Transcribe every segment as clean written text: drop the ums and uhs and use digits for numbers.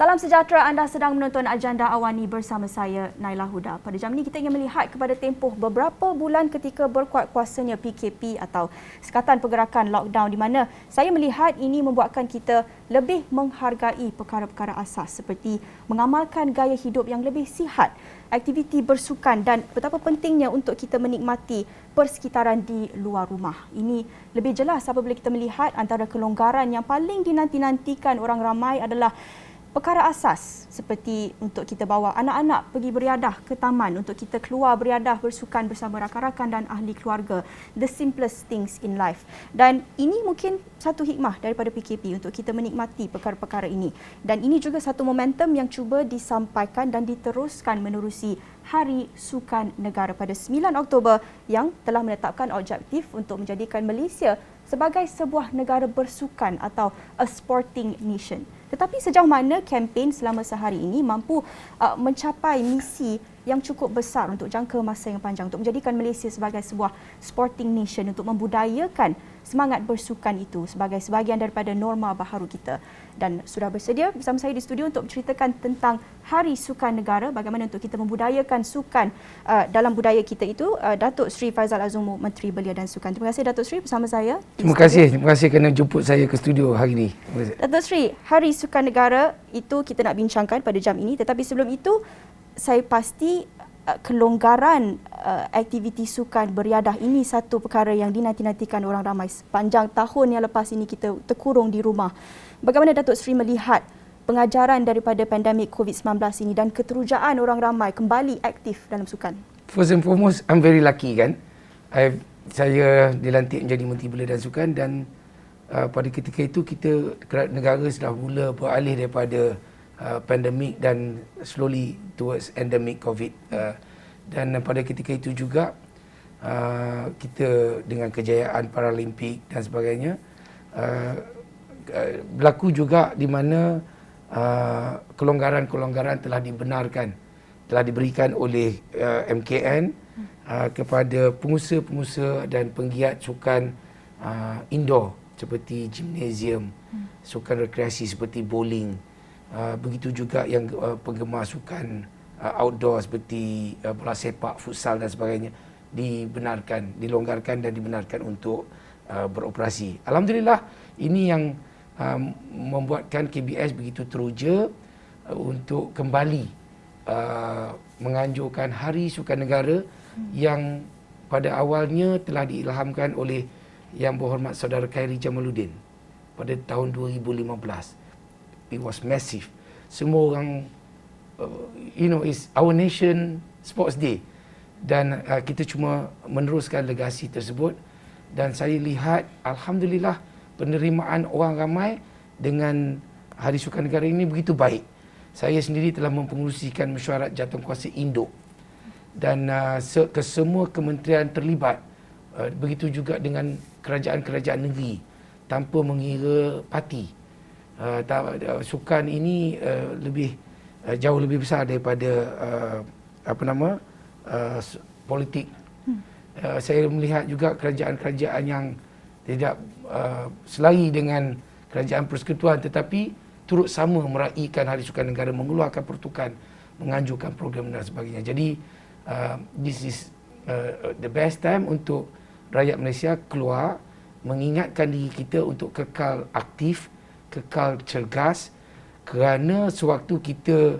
Salam sejahtera, anda sedang menonton Agenda Awani bersama saya, Naila Huda. Pada jam ini kita ingin melihat kepada tempoh beberapa bulan ketika berkuat kuasanya PKP atau Sekatan Pergerakan Lockdown, di mana saya melihat ini membuatkan kita lebih menghargai perkara-perkara asas seperti mengamalkan gaya hidup yang lebih sihat, aktiviti bersukan dan betapa pentingnya untuk kita menikmati persekitaran di luar rumah. Ini lebih jelas apabila kita melihat antara kelonggaran yang paling dinanti-nantikan orang ramai adalah perkara asas seperti untuk kita bawa anak-anak pergi beriadah ke taman, untuk kita keluar beriadah bersukan bersama rakan-rakan dan ahli keluarga. The simplest things in life. Dan ini mungkin satu hikmah daripada PKP untuk kita menikmati perkara-perkara ini. Dan ini juga satu momentum yang cuba disampaikan dan diteruskan menerusi Hari Sukan Negara pada 9 Oktober yang telah menetapkan objektif untuk menjadikan Malaysia sebagai sebuah negara bersukan atau a sporting nation. Tetapi sejauh mana kempen selama sehari ini mampu mencapai misi yang cukup besar untuk jangka masa yang panjang untuk menjadikan Malaysia sebagai sebuah sporting nation, untuk membudayakan semangat bersukan itu sebagai sebahagian daripada norma baharu kita. Dan sudah bersedia bersama saya di studio untuk menceritakan tentang Hari Sukan Negara, bagaimana untuk kita membudayakan sukan dalam budaya kita itu, Datuk Seri Faizal Azumu, Menteri Belia dan Sukan. Terima kasih Datuk Seri bersama saya. Terima kasih kerana jemput saya ke studio hari ini. Datuk Seri, Hari Sukan Negara itu kita nak bincangkan pada jam ini, tetapi sebelum itu saya pasti kelonggaran aktiviti sukan beriadah ini satu perkara yang dinanti-nantikan orang ramai. Sepanjang tahun yang lepas ini kita terkurung di rumah. Bagaimana Datuk Seri melihat pengajaran daripada pandemik COVID-19 ini dan keterujaan orang ramai kembali aktif dalam sukan? First and foremost, I'm very lucky kan. Saya dilantik menjadi Menteri Belia dan Sukan, dan pada ketika itu kita negara sudah mula beralih daripada pandemik dan slowly towards endemic COVID. Dan pada ketika itu juga kita dengan kejayaan Paralimpik dan sebagainya, berlaku juga di mana kelonggaran-kelonggaran telah dibenarkan, telah diberikan oleh MKN kepada pengusaha-pengusaha dan penggiat sukan indoor seperti gimnasium, sukan rekreasi seperti bowling, begitu juga yang penggemar sukan outdoor seperti bola sepak, futsal dan sebagainya, dibenarkan, dilonggarkan dan dibenarkan untuk beroperasi. Alhamdulillah, ini yang membuatkan KBS begitu teruja untuk kembali menganjurkan Hari Sukan Negara yang pada awalnya telah diilhamkan oleh Yang Berhormat Saudara Khairi Jamaluddin pada tahun 2015. It was massive. Semua orang, it's our nation sports day, dan kita cuma meneruskan legasi tersebut. Dan saya lihat alhamdulillah penerimaan orang ramai dengan Hari Sukan Negara ini begitu baik. Saya sendiri telah mempengerusikan mesyuarat jawatankuasa induk dan ke semua kementerian terlibat, begitu juga dengan kerajaan-kerajaan negeri tanpa mengira parti. Sukan ini jauh lebih besar daripada politik. Saya melihat juga kerajaan-kerajaan yang tidak selari dengan kerajaan persekutuan tetapi turut sama meraihkan Hari Sukan Negara, mengeluarkan pertukan, menganjurkan program dan sebagainya. Jadi this is the best time untuk rakyat Malaysia keluar, mengingatkan diri kita untuk kekal aktif, kekal cergas, kerana sewaktu kita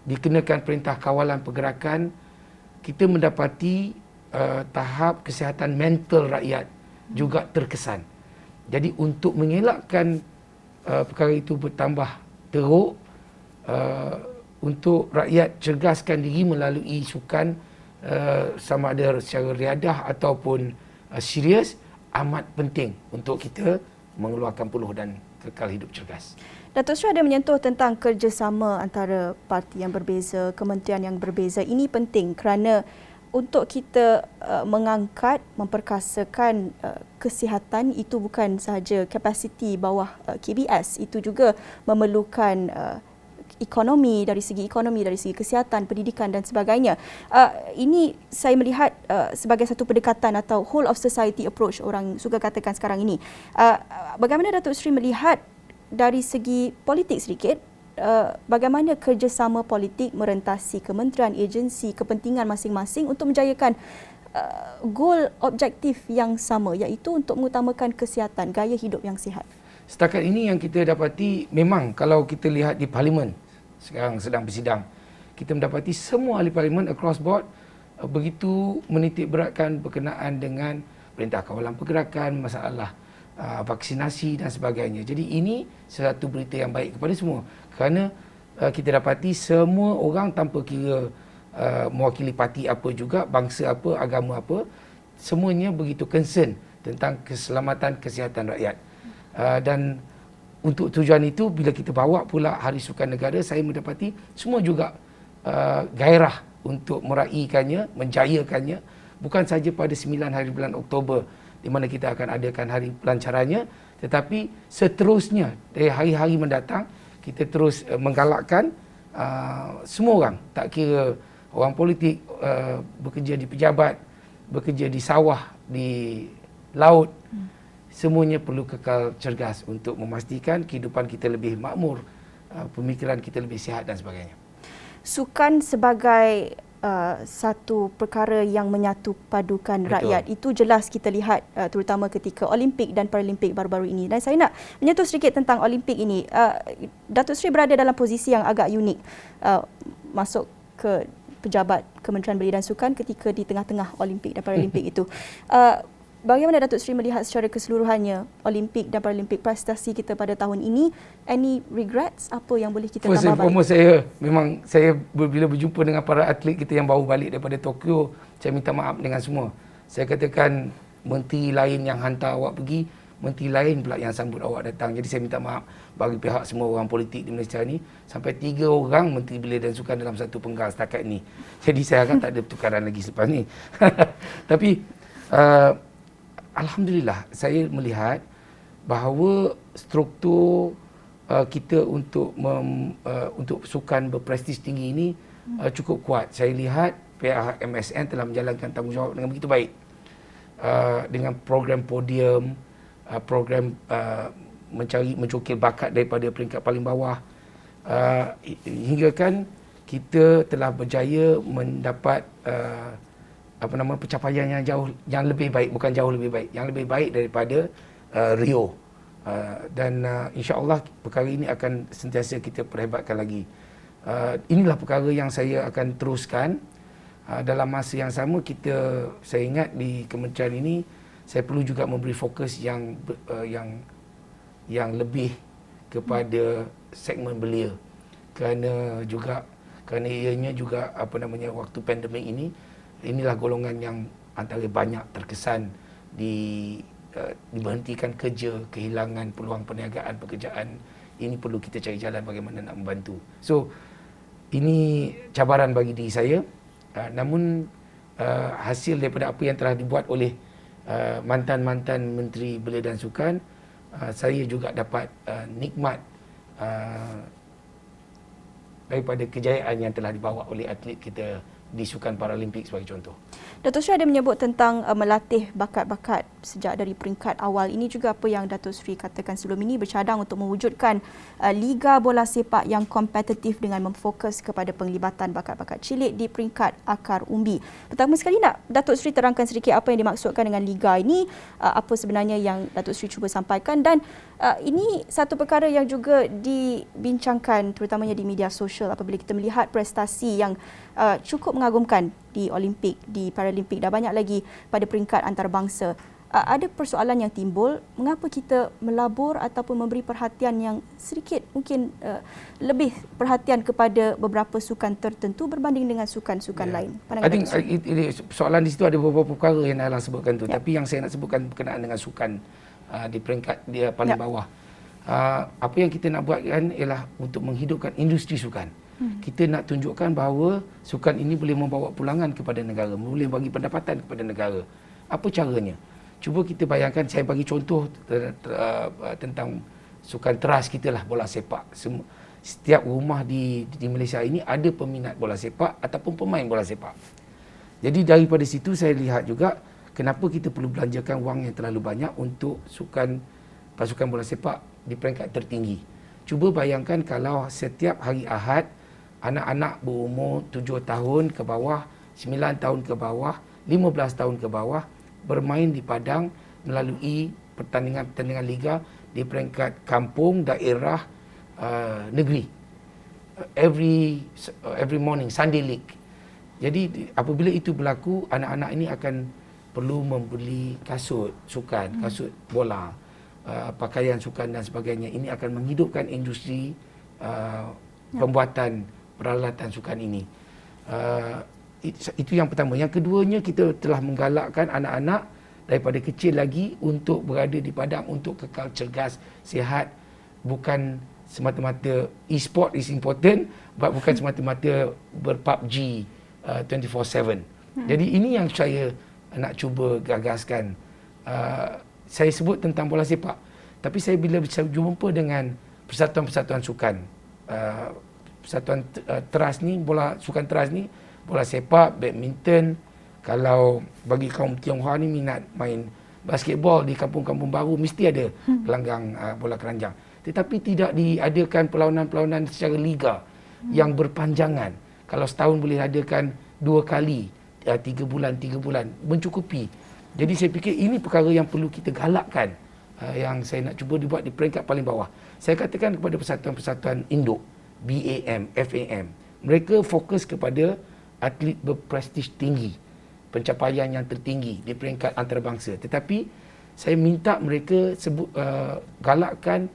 dikenakan perintah kawalan pergerakan, kita mendapati tahap kesihatan mental rakyat juga terkesan. Jadi untuk mengelakkan perkara itu bertambah teruk, untuk rakyat cergaskan diri melalui sukan, sama ada secara riadah ataupun serius, amat penting untuk kita mengeluarkan peluh dan kekal hidup cergas. Datuk Seri ada menyentuh tentang kerjasama antara parti yang berbeza, kementerian yang berbeza. Ini penting kerana untuk kita mengangkat, memperkasakan kesihatan itu bukan sahaja kapasiti bawah KBS, itu juga memerlukan ekonomi, dari segi kesihatan, pendidikan dan sebagainya. Ini saya melihat sebagai satu pendekatan atau whole of society approach orang suka katakan sekarang ini. Bagaimana Datuk Seri melihat dari segi politik sedikit, bagaimana kerjasama politik merentasi kementerian, agensi, kepentingan masing-masing untuk menjayakan goal objektif yang sama, iaitu untuk mengutamakan kesihatan, gaya hidup yang sihat. Setakat ini yang kita dapati, memang kalau kita lihat di Parlimen sekarang sedang bersidang, kita mendapati semua ahli Parlimen across board begitu menitik beratkan berkenaan dengan Perintah Kawalan Pergerakan, masalah vaksinasi dan sebagainya. Jadi ini satu berita yang baik kepada semua, kerana kita dapati semua orang tanpa kira mewakili parti apa juga, bangsa apa, agama apa, semuanya begitu concern tentang keselamatan kesihatan rakyat. Dan untuk tujuan itu, bila kita bawa pula Hari Sukan Negara, saya mendapati semua juga gairah untuk meraihkannya, menjayakannya, bukan saja pada 9 hari bulan Oktober di mana kita akan adakan hari pelancarannya, tetapi seterusnya dari hari-hari mendatang kita terus menggalakkan semua orang, tak kira orang politik, bekerja di pejabat, bekerja di sawah, di laut, semuanya perlu kekal cergas untuk memastikan kehidupan kita lebih makmur, pemikiran kita lebih sihat dan sebagainya. Sukan sebagai satu perkara yang menyatu padukan rakyat, itu jelas kita lihat terutama ketika Olimpik dan Paralimpik baru-baru ini. Dan saya nak menyentuh sedikit tentang Olimpik ini. Datuk Seri berada dalam posisi yang agak unik, masuk ke pejabat Kementerian Belia dan Sukan ketika di tengah-tengah Olimpik dan Paralimpik itu. Bagaimana Datuk Seri melihat secara keseluruhannya Olimpik dan Paralimpik, prestasi kita pada tahun ini? Any regrets? Apa yang boleh kita tambah balik? Saya bila berjumpa dengan para atlet kita yang baru balik daripada Tokyo, saya minta maaf dengan semua. Saya katakan menteri lain yang hantar awak pergi, menteri lain pula yang sambut awak datang. Jadi saya minta maaf bagi pihak semua orang politik di Malaysia ni. Sampai 3 orang menteri belia dan sukan dalam satu penggal setakat ini. Jadi saya harap tak ada pertukaran lagi selepas ni. Tapi alhamdulillah, saya melihat bahawa struktur kita untuk sukan berprestij tinggi ini cukup kuat. Saya lihat pihak MSN telah menjalankan tanggungjawab dengan begitu baik, dengan program podium, program mencokil bakat daripada peringkat paling bawah, hingga kan kita telah berjaya mendapat pencapaian yang lebih baik, bukan jauh lebih baik, yang lebih baik daripada Rio. Dan insya-Allah perkara ini akan sentiasa kita perhebatkan lagi. Inilah perkara yang saya akan teruskan. Dalam masa yang sama, saya ingat di kementerian ini saya perlu juga memberi fokus yang lebih kepada segmen belia, kerana ianya juga waktu pandemik ini, inilah golongan yang antara banyak terkesan diberhentikan kerja, kehilangan peluang perniagaan, pekerjaan. Ini perlu kita cari jalan bagaimana nak membantu. So, ini cabaran bagi diri saya. Namun, hasil daripada apa yang telah dibuat oleh mantan-mantan Menteri Belia dan Sukan, saya juga dapat nikmat daripada kejayaan yang telah dibawa oleh atlet kita di Sukan Paralimpik sebagai contoh. Datuk Seri ada menyebut tentang melatih bakat-bakat sejak dari peringkat awal. Ini juga apa yang Datuk Seri katakan sebelum ini, bercadang untuk mewujudkan Liga Bola Sepak yang kompetitif dengan memfokus kepada penglibatan bakat-bakat cilik di peringkat akar umbi. Pertama sekali, nak Datuk Seri terangkan sedikit apa yang dimaksudkan dengan Liga ini, apa sebenarnya yang Datuk Seri cuba sampaikan, dan ini satu perkara yang juga dibincangkan terutamanya di media sosial apabila kita melihat prestasi yang cukup mengagumkan di Olimpik, di Paralimpik dan banyak lagi pada peringkat antarabangsa. Ada persoalan yang timbul, mengapa kita melabur ataupun memberi perhatian yang sedikit mungkin lebih perhatian kepada beberapa sukan tertentu berbanding dengan sukan-sukan lain? I think soalan di situ ada beberapa perkara yang Nailah sebutkan tu, tapi yang saya nak sebutkan berkenaan dengan sukan di peringkat dia paling bawah. Apa yang kita nak buat kan ialah untuk menghidupkan industri sukan. Kita nak tunjukkan bahawa sukan ini boleh membawa pulangan kepada negara, boleh bagi pendapatan kepada negara. Apa caranya? Cuba kita bayangkan, saya bagi contoh tentang sukan teras kita lah, bola sepak. Setiap rumah di Malaysia ini ada peminat bola sepak ataupun pemain bola sepak. Jadi daripada situ saya lihat juga kenapa kita perlu belanjakan wang yang terlalu banyak untuk pasukan bola sepak di peringkat tertinggi. Cuba bayangkan kalau setiap hari Ahad anak-anak berumur 7 tahun ke bawah, 9 tahun ke bawah, 15 tahun ke bawah bermain di padang melalui pertandingan-pertandingan liga di peringkat kampung, daerah, negeri. Every morning, Sunday League. Jadi apabila itu berlaku, anak-anak ini akan perlu membeli kasut sukan, kasut bola, pakaian sukan dan sebagainya. Ini akan menghidupkan industri pembuatan peralatan sukan ini. Itu yang pertama. Yang keduanya, kita telah menggalakkan anak-anak daripada kecil lagi untuk berada di padang untuk kekal cergas, sihat. Bukan semata-mata e-sport is important, bukan semata-mata ber-PUBG 24/7. Jadi ini yang saya nak cuba gagaskan. Saya sebut tentang bola sepak, tapi saya bila jumpa dengan persatuan-persatuan sukan, persatuan teras ni, bola sukan teras ni, bola sepak, badminton. Kalau bagi kaum Tionghoa ni minat main basketball di kampung-kampung baru, mesti ada gelanggang bola keranjang. Tetapi tidak diadakan perlawanan-perlawanan secara liga yang berpanjangan. Kalau setahun boleh adakan 2 kali, 3 bulan, mencukupi. Jadi saya fikir ini perkara yang perlu kita galakkan, yang saya nak cuba dibuat di peringkat paling bawah. Saya katakan kepada persatuan-persatuan induk, BAM, FAM, mereka fokus kepada atlet berprestij tinggi, pencapaian yang tertinggi di peringkat antarabangsa. Tetapi saya minta mereka galakkan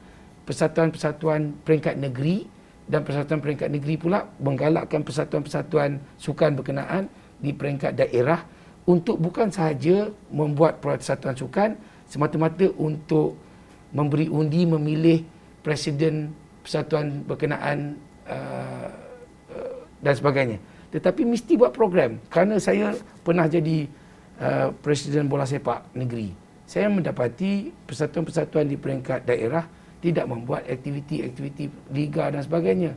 persatuan-persatuan peringkat negeri, dan persatuan peringkat negeri pula menggalakkan persatuan-persatuan sukan berkenaan di peringkat daerah untuk bukan sahaja membuat persatuan sukan semata-mata untuk memberi undi memilih presiden persatuan berkenaan dan sebagainya. Tetapi mesti buat program. Kerana saya pernah jadi presiden bola sepak negeri. Saya mendapati persatuan-persatuan di peringkat daerah tidak membuat aktiviti-aktiviti liga dan sebagainya.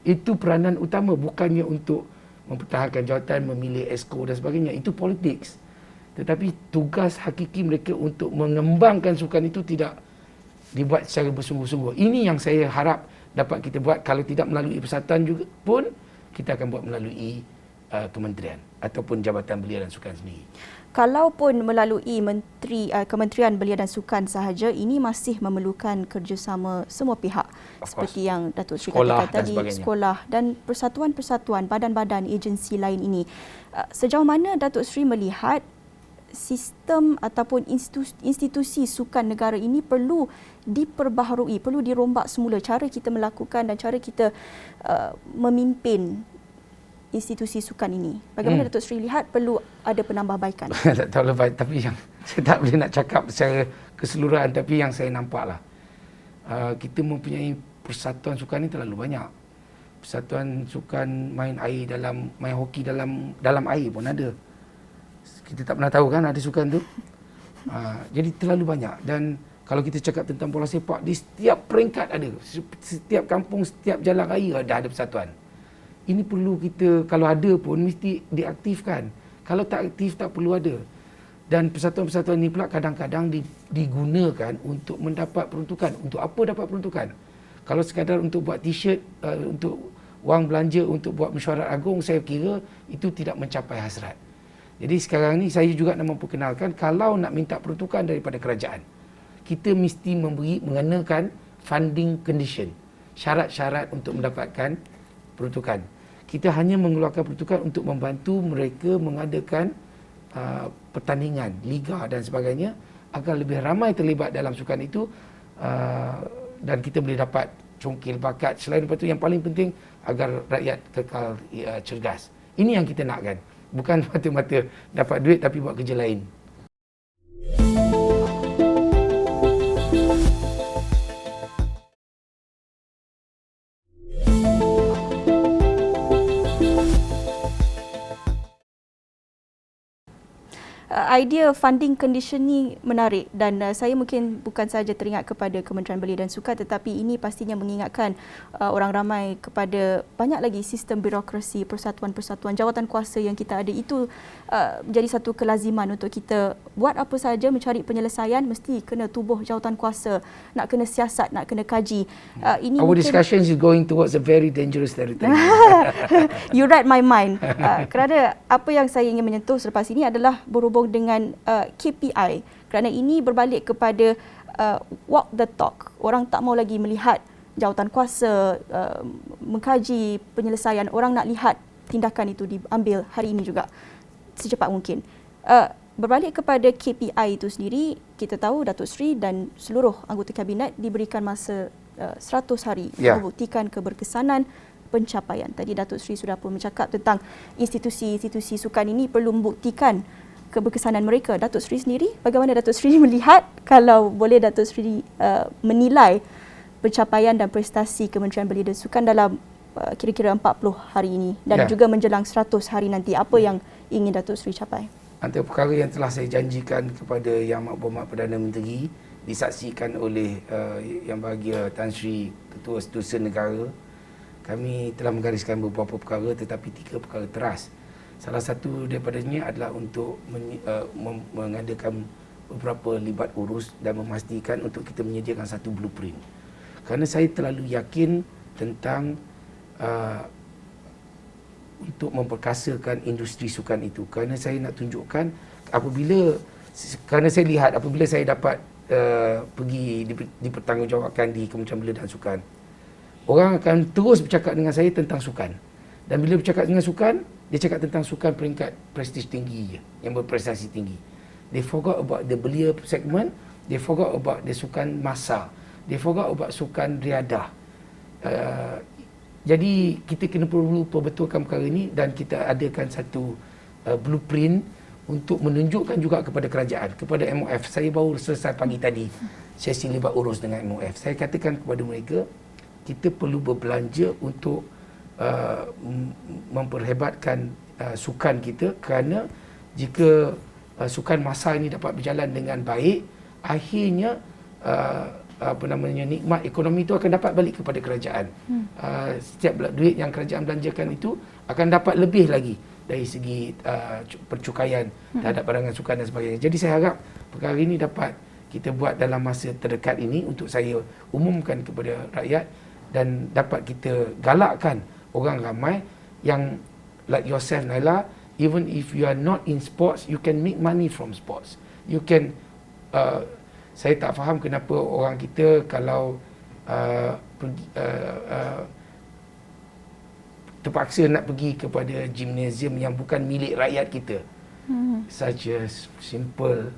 Itu peranan utama, bukannya untuk mempertahankan jawatan, memilih esko dan sebagainya. Itu politik. Tetapi tugas hakiki mereka untuk mengembangkan sukan itu tidak dibuat secara bersungguh-sungguh. Ini yang saya harap dapat kita buat. Kalau tidak melalui persatuan juga pun, kita akan buat melalui kementerian ataupun Jabatan Belia dan Sukan sendiri. Kalaupun melalui Kementerian Belia dan Sukan sahaja, ini masih memerlukan kerjasama semua pihak. Seperti yang Datuk Seri katakan tadi, sekolah dan persatuan-persatuan, badan-badan, agensi lain ini. Sejauh mana Datuk Seri melihat sistem ataupun institusi sukan negara ini perlu diperbaharui, perlu dirombak semula cara kita melakukan dan cara kita memimpin institusi sukan ini. Bagaimana Datuk Seri lihat perlu ada penambahbaikan? Tak tahu lebih, tapi yang saya tak boleh nak cakap secara keseluruhan, tapi yang saya nampaklah, kita mempunyai persatuan sukan ini terlalu banyak. Persatuan sukan main hoki dalam air pun ada. Kita tak pernah tahu kan ada sukan tu. Jadi terlalu banyak. Dan kalau kita cakap tentang bola sepak, di setiap peringkat ada. Setiap kampung, setiap jalan raya dah ada persatuan. Ini perlu kita, kalau ada pun mesti diaktifkan. Kalau tak aktif, tak perlu ada. Dan persatuan-persatuan ini pula kadang-kadang digunakan untuk mendapat peruntukan. Untuk apa dapat peruntukan? Kalau sekadar untuk buat t-shirt, untuk wang belanja, untuk buat mesyuarat agung, saya kira itu tidak mencapai hasrat. Jadi sekarang ni saya juga nak memperkenalkan, kalau nak minta peruntukan daripada kerajaan, kita mesti mengenakan funding condition, syarat-syarat untuk mendapatkan peruntukan. Kita hanya mengeluarkan peruntukan untuk membantu mereka mengadakan pertandingan, liga dan sebagainya, agar lebih ramai terlibat dalam sukan itu, dan kita boleh dapat congkil bakat. Selain itu, yang paling penting agar rakyat kekal cergas. Ini yang kita nakkan. Bukan mata-mata dapat duit tapi buat kerja lain. idea funding condition ni menarik dan saya mungkin bukan sahaja teringat kepada Kementerian Belia dan Sukan, tetapi ini pastinya mengingatkan orang ramai kepada banyak lagi sistem birokrasi, persatuan-persatuan, jawatan kuasa yang kita ada. Itu menjadi satu kelaziman untuk kita buat apa sahaja, mencari penyelesaian mesti kena tubuh jawatan kuasa, nak kena siasat, nak kena kaji. Ini Our discussion is going towards a very dangerous territory. You read my mind. Kerana apa yang saya ingin menyentuh selepas ini adalah berhubung dengan KPI. Kerana ini berbalik kepada walk the talk. Orang tak mau lagi melihat jawatan kuasa, mengkaji penyelesaian. Orang nak lihat tindakan itu diambil hari ini juga, secepat mungkin. Berbalik kepada KPI itu sendiri, kita tahu Datuk Seri dan seluruh anggota kabinet diberikan masa 100 hari membuktikan keberkesanan pencapaian. Tadi Datuk Seri sudah pun bercakap tentang institusi-institusi sukan ini perlu membuktikan keberkesanan mereka. Datuk Seri sendiri, bagaimana Datuk Seri melihat, kalau boleh Datuk Seri menilai pencapaian dan prestasi Kementerian Belia dan Sukan dalam kira-kira 40 hari ini dan juga menjelang 100 hari nanti, apa yang ingin Datuk Seri capai? Antara perkara yang telah saya janjikan kepada Yang Amat Berhormat Perdana Menteri, disaksikan oleh Yang Bahagia Tan Sri Ketua Setiausaha Negara, kami telah menggariskan beberapa perkara, tetapi 3 perkara teras. Salah satu daripadanya adalah untuk mengadakan beberapa libat urus dan memastikan untuk kita menyediakan satu blueprint. Kerana saya terlalu yakin tentang untuk memperkasakan industri sukan itu. Kerana saya nak tunjukkan kerana saya lihat apabila saya dapat pergi dipertanggungjawabkan di Kementerian Belia dan Sukan, orang akan terus bercakap dengan saya tentang sukan. Dan bila bercakap dengan sukan, dia cakap tentang sukan peringkat prestige tinggi je, yang berprestasi tinggi. They forgot about the belia segment, they forgot about the sukan massa, they forgot about sukan riadah. Jadi kita kena perlu perbetulkan perkara ini dan kita adakan satu blueprint untuk menunjukkan juga kepada kerajaan, kepada MOF. Saya baru selesai pagi tadi sesi libat urus dengan MOF. Saya katakan kepada mereka, kita perlu berbelanja untuk memperhebatkan sukan kita, kerana jika sukan massa ini dapat berjalan dengan baik, akhirnya nikmat ekonomi itu akan dapat balik kepada kerajaan. Setiap duit yang kerajaan belanjakan itu akan dapat lebih lagi dari segi percukaian terhadap barangan sukan dan sebagainya. Jadi saya harap perkara ini dapat kita buat dalam masa terdekat ini untuk saya umumkan kepada rakyat dan dapat kita galakkan orang ramai yang like yourself, Naila, even if you are not in sports, you can make money from sports. You can saya tak faham kenapa orang kita kalau terpaksa nak pergi kepada gimnasium yang bukan milik rakyat kita. Such a simple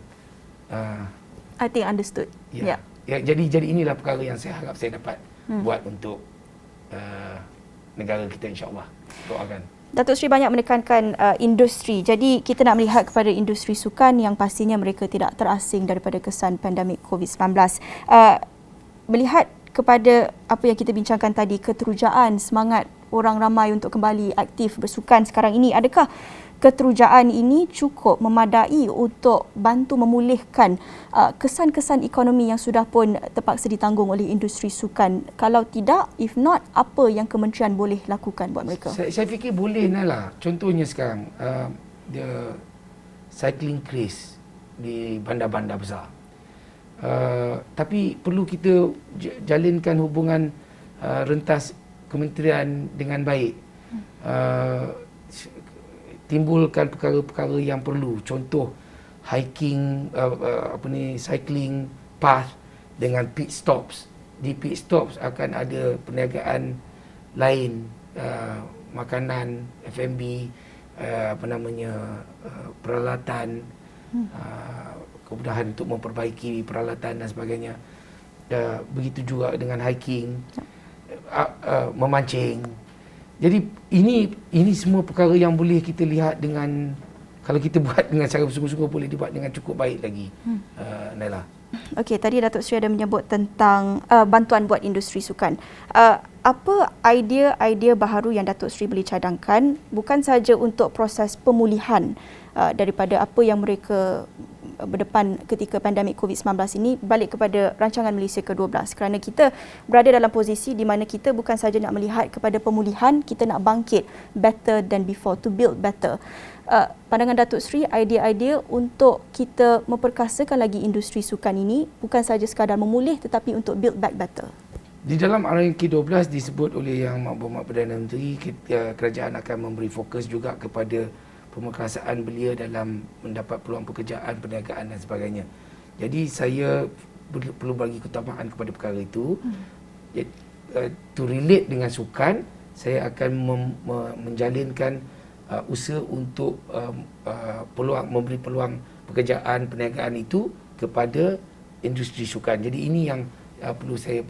I think understood. Ya, jadi inilah perkara yang saya harap saya dapat buat untuk negara kita, insya-Allah. Doakan. Datuk Seri banyak menekankan industri. Jadi kita nak melihat kepada industri sukan yang pastinya mereka tidak terasing daripada kesan pandemik COVID-19. Melihat kepada apa yang kita bincangkan tadi, keterujaan, semangat orang ramai untuk kembali aktif bersukan sekarang ini, adakah keterujaan ini cukup memadai untuk bantu memulihkan kesan-kesan ekonomi yang sudah pun terpaksa ditanggung oleh industri sukan? Kalau tidak, if not, apa yang kementerian boleh lakukan buat mereka? Saya fikir boleh, Nala. Contohnya sekarang, the cycling craze di bandar-bandar besar. Tapi perlu kita jalinkan hubungan rentas kementerian dengan baik. Timbulkan perkara-perkara yang perlu, contoh hiking, cycling path dengan pit stops. Di pit stops akan ada perniagaan lain, makanan, F&B, peralatan, kemudahan untuk memperbaiki peralatan dan sebagainya. Begitu juga dengan hiking, memancing. Jadi ini semua perkara yang boleh kita lihat dengan, kalau kita buat dengan cara bersungguh-sungguh, boleh dibuat dengan cukup baik lagi, Naila. Okey, tadi Datuk Seri ada menyebut tentang bantuan buat industri sukan. Apa idea-idea baharu yang Datuk Seri boleh cadangkan bukan sahaja untuk proses pemulihan daripada apa yang mereka berdepan ketika pandemik COVID-19 ini, balik kepada rancangan Malaysia ke-12, kerana kita berada dalam posisi di mana kita bukan sahaja nak melihat kepada pemulihan, kita nak bangkit better than before, to build better. Pandangan Datuk Seri, idea-idea untuk kita memperkasakan lagi industri sukan ini bukan sahaja sekadar memulih tetapi untuk build back better. Di dalam arahan K12 disebut oleh Yang Berhormat Perdana Menteri, kerajaan akan memberi fokus juga kepada pemerkasaan belia dalam mendapat peluang pekerjaan, perniagaan dan sebagainya. Jadi saya perlu bagi keutamaan kepada perkara itu. To relate dengan sukan, saya akan menjalinkan usaha untuk memberi peluang pekerjaan, perniagaan itu kepada industri sukan. Jadi ini yang perlu saya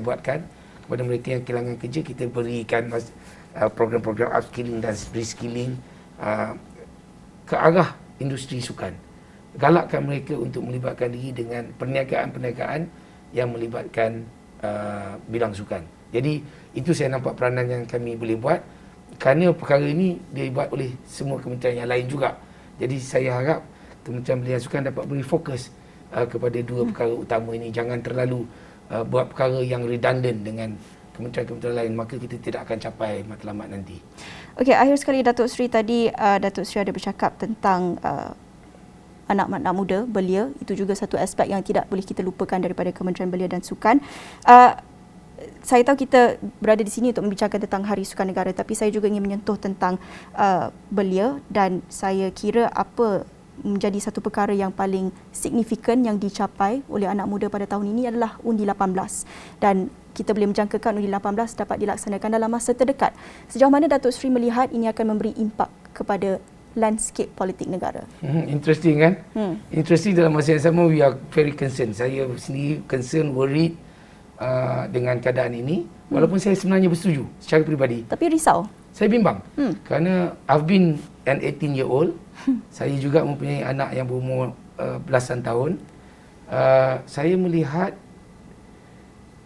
buatkan kepada mereka yang kehilangan kerja. Kita berikan program-program upskilling dan reskilling ke arah industri sukan. Galakkan mereka untuk melibatkan diri dengan perniagaan-perniagaan yang melibatkan bidang sukan. Jadi itu saya nampak peranan yang kami boleh buat, kerana perkara ini dibuat oleh semua kementerian yang lain juga. Jadi saya harap Kementerian Belia Sukan dapat beri fokus kepada dua perkara utama ini. Jangan terlalu buat perkara yang redundant dengan kementerian-kementerian lain, maka kita tidak akan capai matlamat nanti. Okey, akhir sekali Datuk Seri, tadi Datuk Seri ada bercakap tentang anak-anak muda belia. Itu juga satu aspek yang tidak boleh kita lupakan daripada Kementerian Belia dan Sukan. Saya tahu kita berada di sini untuk membicarakan tentang Hari Sukan Negara, tapi saya juga ingin menyentuh tentang belia, dan saya kira apa menjadi satu perkara yang paling signifikan yang dicapai oleh anak muda pada tahun ini adalah Undi 18, dan kita boleh menjangkakan Undi 18 dapat dilaksanakan dalam masa terdekat. Sejauh mana Datuk Seri melihat ini akan memberi impak kepada landscape politik negara? Interesting kan? Interesting. Dalam masa yang sama, we are very concerned. Saya sendiri concerned, worried dengan keadaan ini, walaupun saya sebenarnya bersetuju secara peribadi. Tapi risau? Saya bimbang kerana I've been an 18-year-old. Saya juga mempunyai anak yang berumur belasan tahun. Saya melihat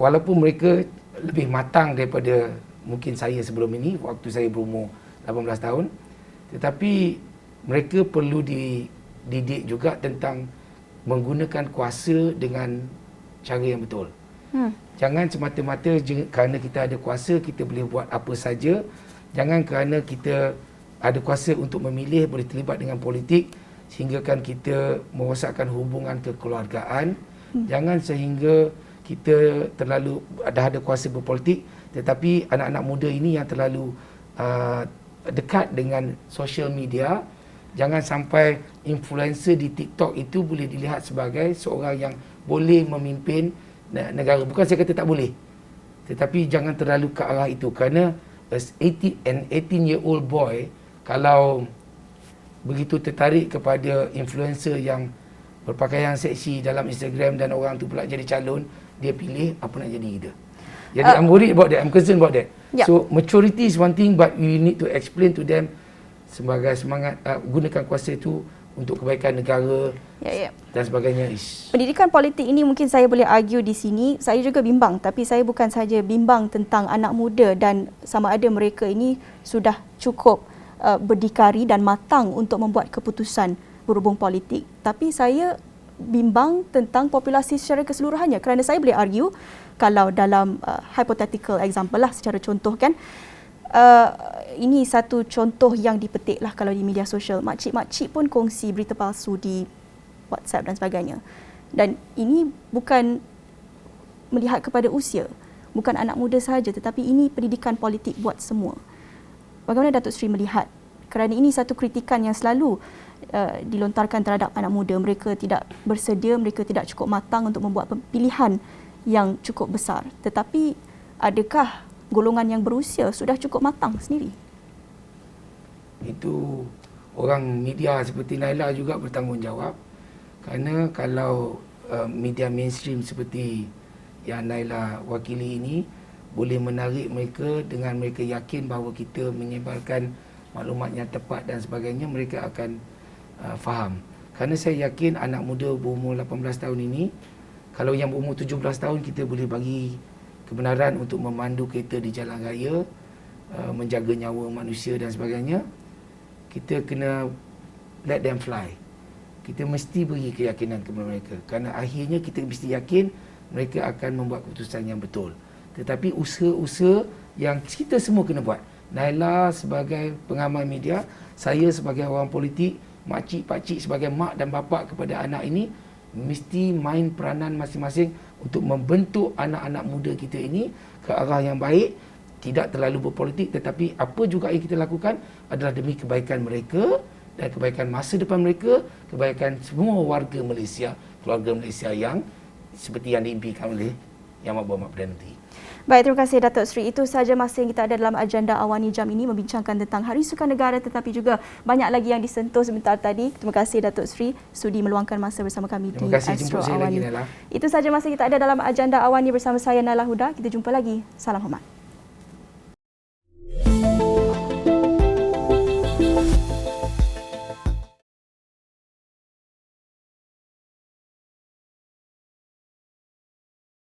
walaupun mereka lebih matang daripada mungkin saya sebelum ini, waktu saya berumur 18 tahun, tetapi mereka perlu dididik juga tentang menggunakan kuasa dengan cara yang betul. Jangan semata-mata kerana kita ada kuasa, kita boleh buat apa saja. Jangan kerana kita ada kuasa untuk memilih, boleh terlibat dengan politik sehinggakan kita merosakkan hubungan kekeluargaan. Jangan sehingga kita terlalu dah ada kuasa berpolitik, tetapi anak-anak muda ini yang terlalu dekat dengan social media. Jangan sampai influencer di TikTok itu boleh dilihat sebagai seorang yang boleh memimpin negara. Bukan saya kata tak boleh, tetapi jangan terlalu ke arah itu, kerana an 18-year-old boy kalau begitu tertarik kepada influencer yang berpakaian seksi dalam Instagram dan orang tu pula jadi calon, dia pilih apa nak jadi kita. Jadi I'm worried about that, I'm concerned about that. So maturity is one thing, but we need to explain to them sebagai semangat gunakan kuasa itu untuk kebaikan negara dan sebagainya. Pendidikan politik ini mungkin saya boleh argue di sini, saya juga bimbang, tapi saya bukan sahaja bimbang tentang anak muda dan sama ada mereka ini sudah cukup berdikari dan matang untuk membuat keputusan berhubung politik, tapi saya bimbang tentang populasi secara keseluruhannya, kerana saya boleh argue kalau dalam hypothetical example lah, secara contoh kan, ini satu contoh yang dipetik lah kalau di media sosial. Makcik-makcik pun kongsi berita palsu di WhatsApp dan sebagainya. Dan ini bukan melihat kepada usia, bukan anak muda sahaja, tetapi ini pendidikan politik buat semua. Bagaimana Datuk Seri melihat? Kerana ini satu kritikan yang selalu dilontarkan terhadap anak muda. Mereka tidak bersedia, mereka tidak cukup matang untuk membuat pilihan yang cukup besar. Tetapi adakah golongan yang berusia sudah cukup matang sendiri? Itu orang media seperti Naila juga bertanggungjawab, kerana kalau media mainstream seperti yang Naila wakili ini boleh menarik mereka dengan mereka yakin bahawa kita menyebarkan maklumat yang tepat dan sebagainya, mereka akan faham. Kerana saya yakin anak muda berumur 18 tahun ini, kalau yang berumur 17 tahun kita boleh bagi kebenaran untuk memandu kereta di jalan raya, menjaga nyawa manusia dan sebagainya. Kita kena let them fly. Kita mesti beri keyakinan kepada mereka. Kerana akhirnya kita mesti yakin mereka akan membuat keputusan yang betul. Tetapi usaha-usaha yang kita semua kena buat. Naila sebagai pengamal media, saya sebagai orang politik, makcik, pakcik sebagai mak dan bapa kepada anak ini, mesti main peranan masing-masing untuk membentuk anak-anak muda kita ini ke arah yang baik, tidak terlalu berpolitik, tetapi apa juga yang kita lakukan adalah demi kebaikan mereka dan kebaikan masa depan mereka, kebaikan semua warga Malaysia, keluarga Malaysia yang seperti yang diimpikan oleh Yang Amat Perdana Menteri. Baik, terima kasih Datuk Seri. Itu sahaja masa yang kita ada dalam agenda Awani Jam ini, membincangkan tentang Hari Sukan Negara, tetapi juga banyak lagi yang disentuh sebentar tadi. Terima kasih Datuk Seri sudi meluangkan masa bersama kami di Astro Awani. Itu sahaja masa kita ada dalam agenda Awani bersama saya Naila Huda. Kita jumpa lagi. Salam hormat.